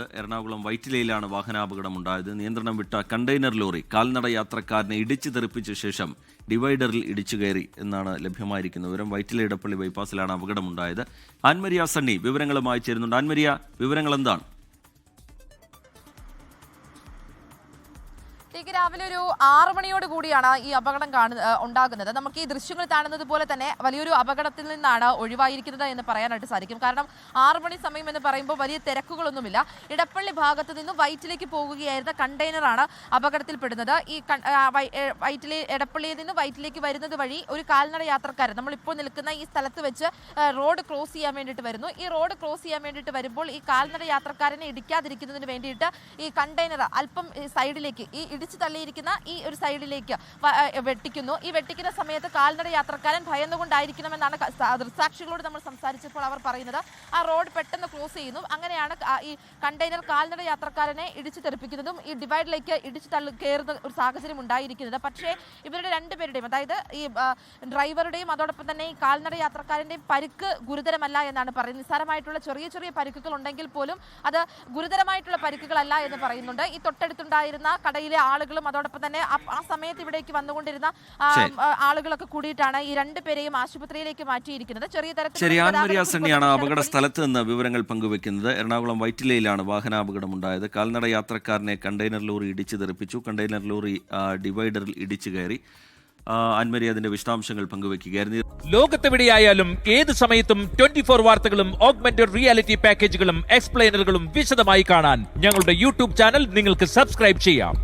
എറണാകുളം വൈറ്റിലയിലാണ് വാഹനാപകടമുണ്ടായത്. നിയന്ത്രണം വിട്ട container lorry കാൽനട യാത്രക്കാരനെ ഇടിച്ചു തെറിപ്പിച്ച ശേഷം ഡിവൈഡറിൽ ഇടിച്ചു കയറി എന്നാണ് ലഭ്യമായിരിക്കുന്ന വിവരം. വൈറ്റില ഇടപ്പള്ളി ബൈപ്പാസിലാണ് അപകടമുണ്ടായത്. ആൻമരിയ സണ്ണി വിവരങ്ങളുമായി ചേരുന്നുണ്ട്. ആൻമരിയ, വിവരങ്ങൾ എന്താണ്? രാവിലെ ഒരു 6 മണിയോട് കൂടിയാണ് ഈ അപകടം ഉണ്ടാകുന്നത്. നമുക്ക് ഈ ദൃശ്യങ്ങൾ കാണുന്നത് പോലെ തന്നെ വലിയൊരു അപകടത്തിൽ നിന്നാണ് ഒഴിവായിരിക്കുന്നത് എന്ന് പറയാനായിട്ട് സാധിക്കും. കാരണം 6 മണി സമയം എന്ന് പറയുമ്പോൾ വലിയ തിരക്കുകളൊന്നുമില്ല. ഇടപ്പള്ളി ഭാഗത്ത് നിന്ന് വൈറ്റിലേക്ക് പോകുകയായിരുന്ന കണ്ടെയ്നറാണ് അപകടത്തിൽപ്പെടുന്നത്. ഈ ഇടപ്പള്ളിയിൽ നിന്ന് വൈറ്റിലേക്ക് വരുന്നത് വഴി ഒരു കാൽനട യാത്രക്കാരൻ നമ്മളിപ്പോൾ നിൽക്കുന്ന ഈ സ്ഥലത്ത് വെച്ച് റോഡ് ക്രോസ് ചെയ്യാൻ വേണ്ടിയിട്ട് വരുന്നു. ഈ റോഡ് ക്രോസ് ചെയ്യാൻ വേണ്ടിയിട്ട് വരുമ്പോൾ ഈ കാൽനട യാത്രക്കാരനെ ഇടിക്കാതിരിക്കുന്നതിന് വേണ്ടിയിട്ട് ഈ കണ്ടെയ്നർ അല്പം സൈഡിലേക്ക് ഈ ഇടിച്ചു തള്ളിയിരിക്കുന്ന ഈ ഒരു സൈഡിലേക്ക് വെട്ടിക്കുന്നു. ഈ വെട്ടിക്കുന്ന സമയത്ത് കാൽനട യാത്രക്കാരൻ ഭയന്നുകൊണ്ടായിരിക്കണമെന്നാണ് ദൃക്സാക്ഷികളോട് നമ്മൾ സംസാരിച്ചപ്പോൾ അവർ പറയുന്നത്. ആ റോഡ് പെട്ടെന്ന് ക്രോസ് ചെയ്യുന്നു. അങ്ങനെയാണ് ഈ കണ്ടെയ്നർ കാൽനട യാത്രക്കാരനെ ഇടിച്ചു തെറിപ്പിക്കുന്നതും ഈ ഡിവൈഡിലേക്ക് ഇടിച്ചു കയറുന്ന ഒരു സാഹചര്യം ഉണ്ടായിരിക്കുന്നത്. പക്ഷേ ഇവരുടെ രണ്ടുപേരുടെയും, അതായത് ഈ ഡ്രൈവറുടെയും അതോടൊപ്പം തന്നെ ഈ കാൽനട യാത്രക്കാരൻ്റെയും പരിക്ക് ഗുരുതരമല്ല എന്നാണ് പറയുന്നത്. നിസ്സാരമായിട്ടുള്ള ചെറിയ ചെറിയ പരിക്കുകൾ ഉണ്ടെങ്കിൽ പോലും അത് ഗുരുതരമായിട്ടുള്ള പരിക്കുകളല്ല എന്ന് പറയുന്നുണ്ട്. ഈ തൊട്ടടുത്തുണ്ടായിരുന്ന കടയിലെ ആളുകളും അതോടൊപ്പം തന്നെ ആ സമയത്ത് ഇവിടേക്ക് വന്നുകൊണ്ടിരുന്ന ആളുകളൊക്കെ കൂടിയിട്ടാണ് ഈ രണ്ടുപേരെയും ആശുപത്രിയിലേക്ക് മാറ്റിയിരിക്കുന്നത്. ചെറിയ തരത്തിലാണ് അപകട സ്ഥലത്ത് നിന്ന് വിവരങ്ങൾ പങ്കുവെക്കുന്നത്. എറണാകുളം വൈറ്റിലയിലാണ് വാഹനാപകടമുണ്ടായത്. കാൽനട യാത്രക്കാരനെ കണ്ടെയ്നർ ലോറി ഇടിച്ചു തെറിപ്പിച്ചു. കണ്ടെയ്നർ ലോറി ഡിവൈഡറിൽ ഇടിച്ചു കയറി. ആൻമരി അതിന്റെ വിശദാംശങ്ങൾ പങ്കുവെക്കുകയായിരുന്നു. ലോകത്തെവിടെയായാലും ഏത് സമയത്തും 24 വാർത്തകളും ഓഗ്മെന്റഡ് റിയാലിറ്റി പാക്കേജുകളും എക്സ്പ്ലെയിനറുകളും വിശദമായി കാണാൻ ഞങ്ങളുടെ യൂട്യൂബ് ചാനൽ നിങ്ങൾക്ക് സബ്സ്ക്രൈബ് ചെയ്യാം.